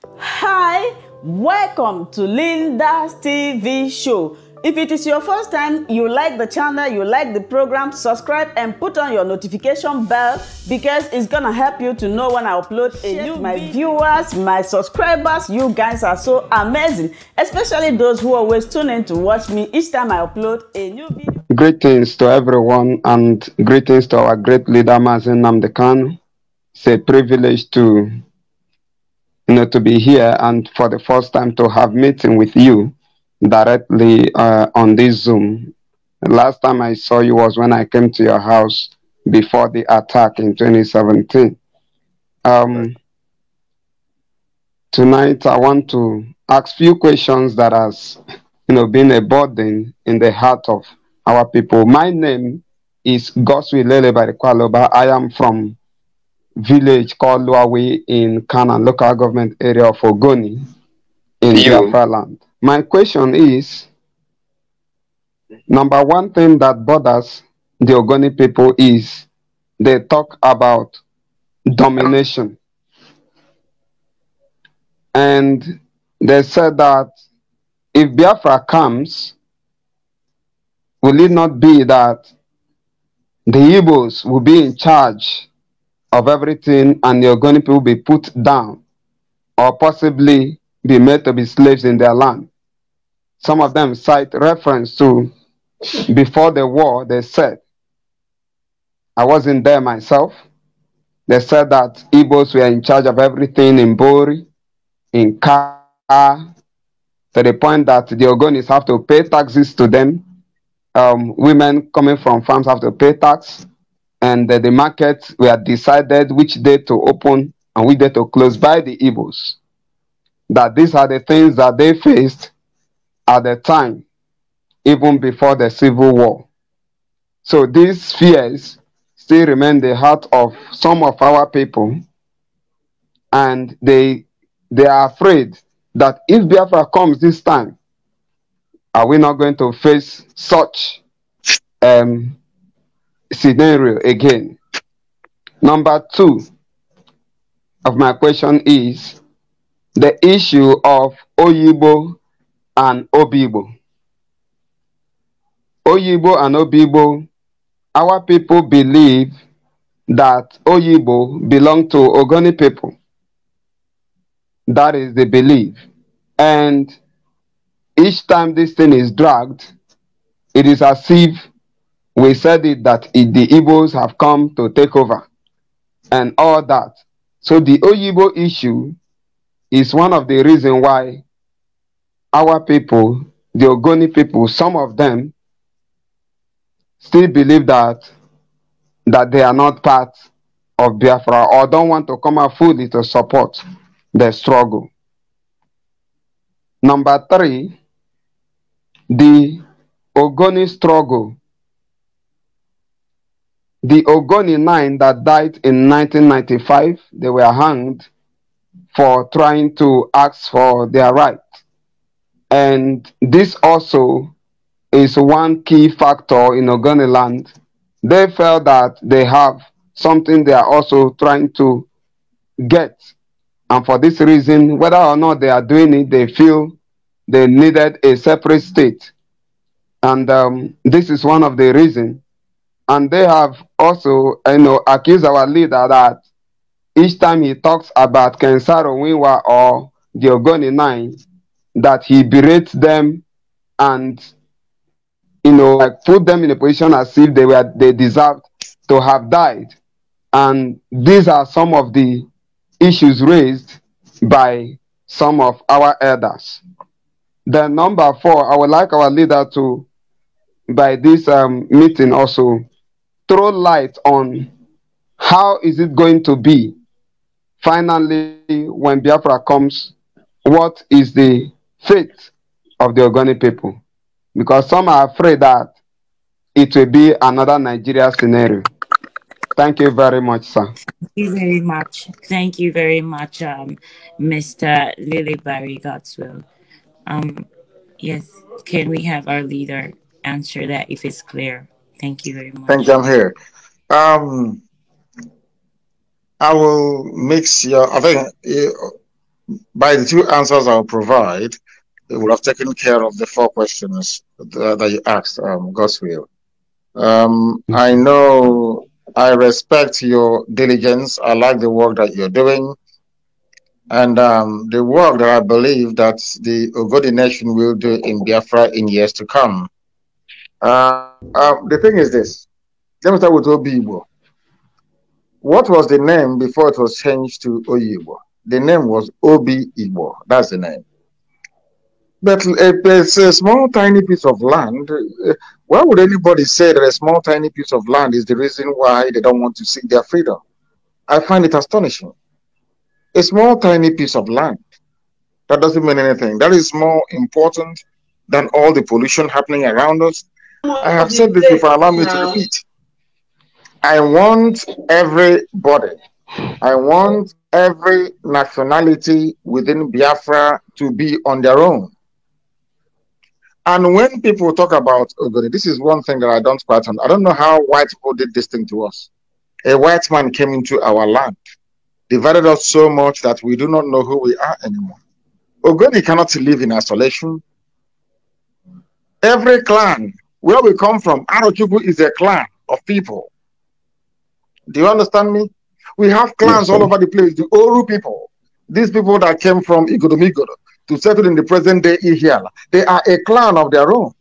Hi, welcome to Linda's TV show. If it is your first time, you like the channel, you like the program, subscribe and put on your notification bell because it's gonna help you to know when I upload a new video. My viewers, my subscribers, you guys are so amazing, especially those who always tune in to watch me each time I upload a new video. Greetings to everyone and greetings to our great leader, Nnamdi Kanu. It's a privilege to be here and for the first time to have meeting with you directly on this Zoom. The last time I saw you was when I came to your house before the attack in 2017. Tonight I want to ask few questions that has been a burden in the heart of our people. My name is Goswilele Barikwaloba. I am from village called Luawe in Kanu local government area of Ogoni in Biafra land. My question is, number one thing that bothers the Ogoni people is they talk about domination. And they said that if Biafra comes, will it not be that the Igbos will be in charge of everything and the Ogoni people will be put down or possibly be made to be slaves in their land? Some of them cite reference to before the war. They said, I wasn't there myself, they said that Igbos were in charge of everything in Bori, in Ka, to the point that the Ogonis have to pay taxes to them. Women coming from farms have to pay tax, and the markets were decided which day to open and which day to close by the Igbos. That these are the things that they faced at the time, even before the Civil War. So these fears still remain in the heart of some of our people, and they are afraid that if Biafra comes this time, are we not going to face such scenario again? Number two of my question is the issue of Oyibo and Obibo. Oyibo and Obibo, our people believe that Oyibo belong to Ogoni people. That is the belief. And each time this thing is dragged, it is as if we said it that the Igbos have come to take over and all that. So the Oyibo issue is one of the reasons why our people, the Ogoni people, some of them still believe that they are not part of Biafra or don't want to come out fully to support the struggle. Number three, the Ogoni struggle. The Ogoni 9 that died in 1995, they were hanged for trying to ask for their right. And this also is one key factor in Ogoni land. They felt that they have something they are also trying to get. And for this reason, whether or not they are doing it, they feel they needed a separate state. And this is one of the reasons. And they have also, accused our leader that each time he talks about Kensaro Winwa or the Ogoni 9, that he berates them and, like put them in a position as if they deserved to have died. And these are some of the issues raised by some of our elders. Then number four, I would like our leader to, by this meeting also, throw light on how is it going to be finally when Biafra comes. What is the fate of the Ogoni people? Because some are afraid that it will be another Nigeria scenario. Thank you very much, sir. Thank you very much. Thank you very much, Mr. Lily Barry Godswill. Yes, can we have our leader answer that if it's clear? Thank you very much. Thank you. I'm here. I will mix your. I think by the two answers I'll provide, it will have taken care of the four questions that you asked, Goswill. I know, I respect your diligence. I like the work that you're doing. And the work that I believe that the Ogoni nation will do in Biafra in years to come. The thing is this. Let me start with Obi-Igbo. What was the name before it was changed to Oyibo? The name was Obi-Igbo. That's the name. But it's a small, tiny piece of land. Why would anybody say that a small, tiny piece of land is the reason why they don't want to seek their freedom? I find it astonishing. A small, tiny piece of land. That doesn't mean anything. That is more important than all the pollution happening around us. I have said this before, allow me to repeat. I want everybody, I want every nationality within Biafra to be on their own. And when people talk about Ogoni, this is one thing that I don't quite understand. I don't know how white people did this thing to us. A white man came into our land, divided us so much that we do not know who we are anymore. Ogoni cannot live in isolation. Every clan, where we come from, Arochukwu is a clan of people. Do you understand me? We have clans all over the place. The Oru people, these people that came from Igodomigodo to settle in the present day Ihiala, they are a clan of their own.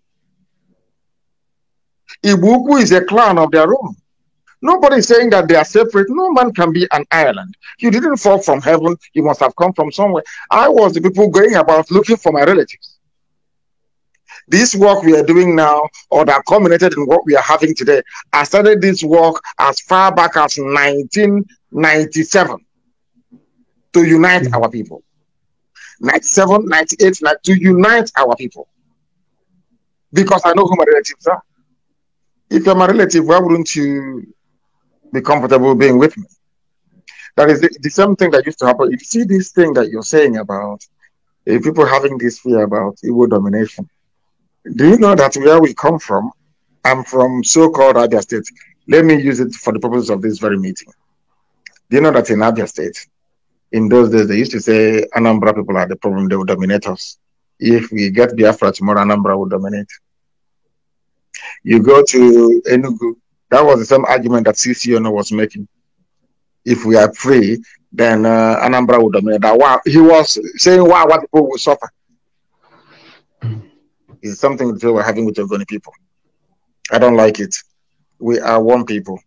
Ibuku is a clan of their own. Nobody is saying that they are separate. No man can be an island. You didn't fall from heaven. You must have come from somewhere. I was the people going about looking for my relatives. This work we are doing now, or that culminated in what we are having today, I started this work as far back as 1997 to unite our people. 97, 98, to unite our people. Because I know who my relatives are. If you're my relative, why wouldn't you be comfortable being with me? That is the same thing that used to happen. You see this thing that you're saying about people having this fear about Igbo domination. Do you know that where we come from, I'm from so-called Abia State. Let me use it for the purpose of this very meeting. Do you know that in Abia State, in those days, they used to say Anambra people are the problem, they will dominate us. If we get Biafra tomorrow, Anambra will dominate. You go to Enugu, that was the same argument that CCONO was making. If we are free, then Anambra will dominate. He was saying why what people will suffer. It's something that we're having with the Ogoni people. I don't like it. We are one people.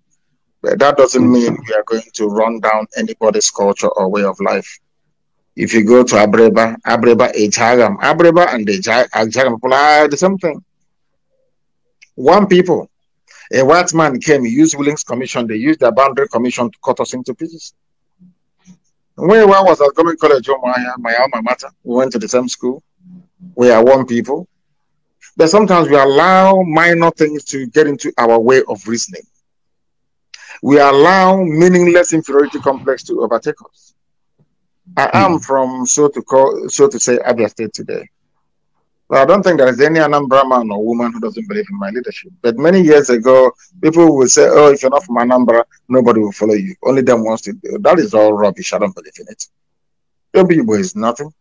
But that doesn't mean we are going to run down anybody's culture or way of life. If you go to Abreba, Ejagam, Abreba and the Ejagam people are the same thing. One people. A white man came, he used Willings Commission, they used the Boundary Commission to cut us into pieces. When I was at Government College, my alma mater, we went to the same school. We are one people. But sometimes we allow minor things to get into our way of reasoning. We allow meaningless inferiority complex to overtake us. I am from, so to say, Abia State today. But I don't think there is any Anambra man or woman who doesn't believe in my leadership. But many years ago, people will say, oh, if you're not from Anambra, nobody will follow you. Only them wants to do. That is all rubbish. I don't believe in it. Obibo is nothing.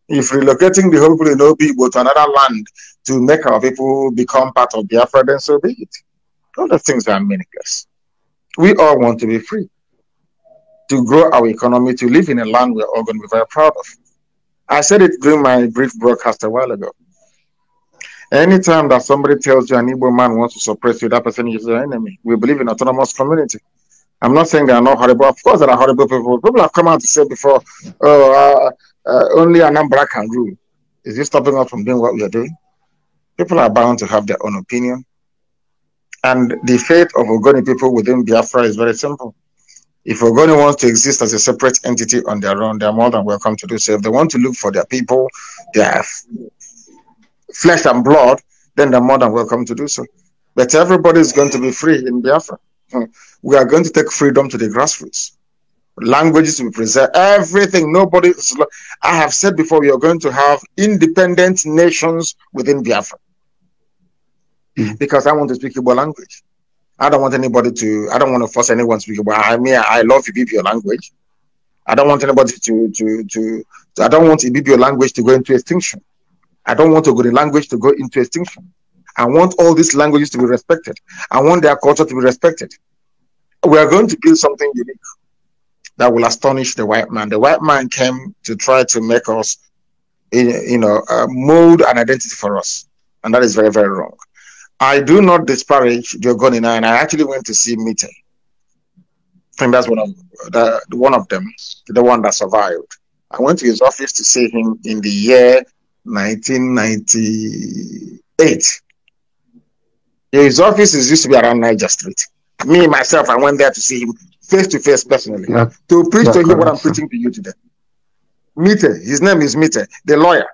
If relocating the whole people in Obibo to another land to make our people become part of Biafra, then so be it. All those things are meaningless. We all want to be free, to grow our economy, to live in a land we're all going to be very proud of. I said it during my brief broadcast a while ago. Anytime that somebody tells you an Igbo man wants to suppress you, that person is your enemy. We believe in autonomous community. I'm not saying they are not horrible. Of course, there are horrible people. People have come out to say before, only Anambra can rule. Is this stopping us from doing what we are doing? People are bound to have their own opinion. And the fate of Ogoni people within Biafra is very simple. If Ogoni wants to exist as a separate entity on their own, they're more than welcome to do so. If they want to look for their people, their flesh and blood, then they're more than welcome to do so. But everybody is going to be free in Biafra. We are going to take freedom to the grassroots. Languages will be preserved, everything, nobody. I have said before, we are going to have independent nations within Biafra. Because I want to speak Igbo language. I don't want anybody to, I don't want to force anyone to speak Igbo. I mean, I love you, your language. I don't want anybody to I don't want Ibibio language to go into extinction. I don't want Ogoni language to go into extinction. I want all these languages to be respected. I want their culture to be respected. We are going to build something unique that will astonish the white man. The white man came to try to make us, mold an identity for us. And that is very, very wrong. I do not disparage the Ogoni, and I actually went to see Mite. I think that's one of them, the one that survived. I went to his office to see him in the year 1998. His office used to be around Niger Street. Me, myself, I went there to see him face to face personally, to preach to him what I'm preaching to you today. Mite, his name is Mite, the lawyer.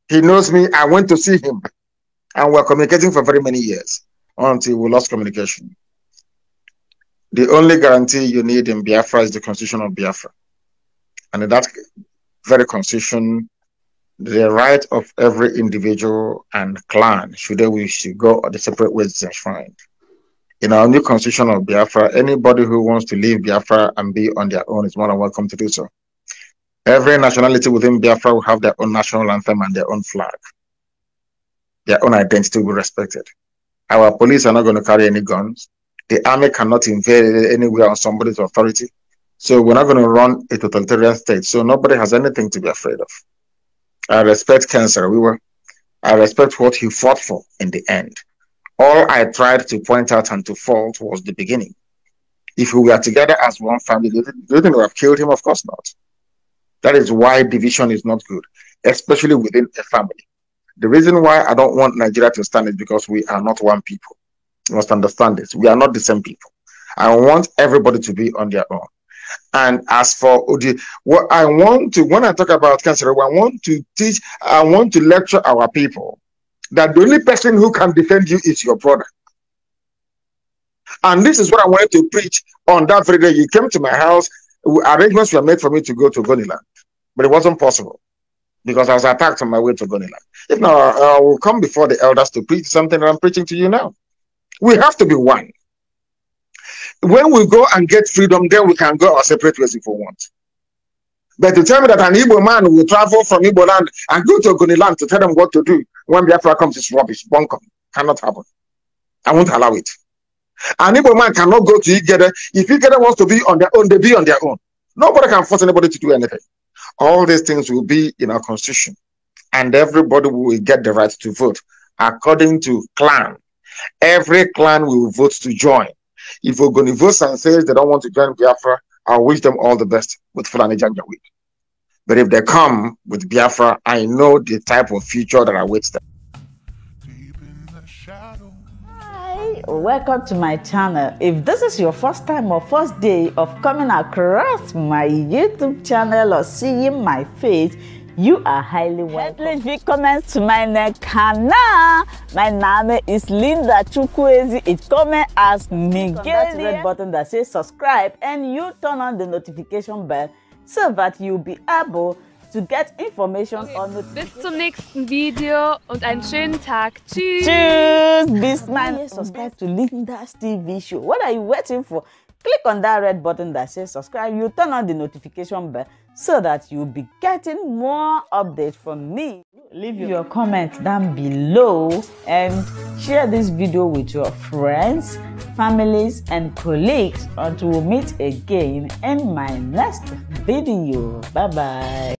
He knows me. I went to see him, and we're communicating for very many years until we lost communication. The only guarantee you need in Biafra is the Constitution of Biafra. And in that very Constitution, the right of every individual and clan, should they wish to go the separate ways, is enshrined. In our new Constitution of Biafra, anybody who wants to leave Biafra and be on their own is more than welcome to do so. Every nationality within Biafra will have their own national anthem and their own flag. Their own identity will be respected. Our police are not going to carry any guns. The army cannot invade anywhere on somebody's authority. So we're not going to run a totalitarian state. So nobody has anything to be afraid of. I respect Cancer. I respect what he fought for in the end. All I tried to point out and to fault was the beginning. If we were together as one family, do you think we would have killed him? Of course not. That is why division is not good, especially within a family. The reason why I don't want Nigeria to stand is because we are not one people. You must understand this. We are not the same people. I want everybody to be on their own. And as for what I want to, when I talk about cancer, I want to lecture our people that the only person who can defend you is your brother. And this is what I wanted to preach on that very day. You came to my house, arrangements were made for me to go to Ogoni land, but it wasn't possible because I was attacked on my way to Ogoni land. If not, I will come before the elders to preach something that I'm preaching to you now. We have to be one. When we go and get freedom, then we can go our separate ways if we want. But to tell me that an Igbo man will travel from Igbo land and go to Ogoni land to tell them what to do when Biafra comes is rubbish. Bunkum. Cannot happen. I won't allow it. An Igbo man cannot go to Igede. If Igede wants to be on their own, they be on their own. Nobody can force anybody to do anything. All these things will be in our constitution. And everybody will get the right to vote according to clan. Every clan will vote to join. If Ogoni votes and says they don't want to join Biafra, I wish them all the best with Fulani Janjaweed. But if they come with Biafra, I know the type of future that awaits them. Hi, welcome to my channel. If this is your first time or first day of coming across my YouTube channel or seeing my face, you are highly welcome. Herzlich willkommen zu meinem Kanal. Mein Name ist Linda Chukwuezi. It comes as Miguel. That red button that says subscribe and you turn on the notification bell so that you'll be able to get information on the. Bis zum nächsten Video und einen schönen Tag. Tschüss. Tschüss. Bis man subscribe to Linda's TV show. What are you waiting for? Click on that red button that says subscribe. You turn on the notification bell so that you'll be getting more updates from me. Leave your comments down below and share this video with your friends, families, and colleagues until we meet again in my next video. Bye bye.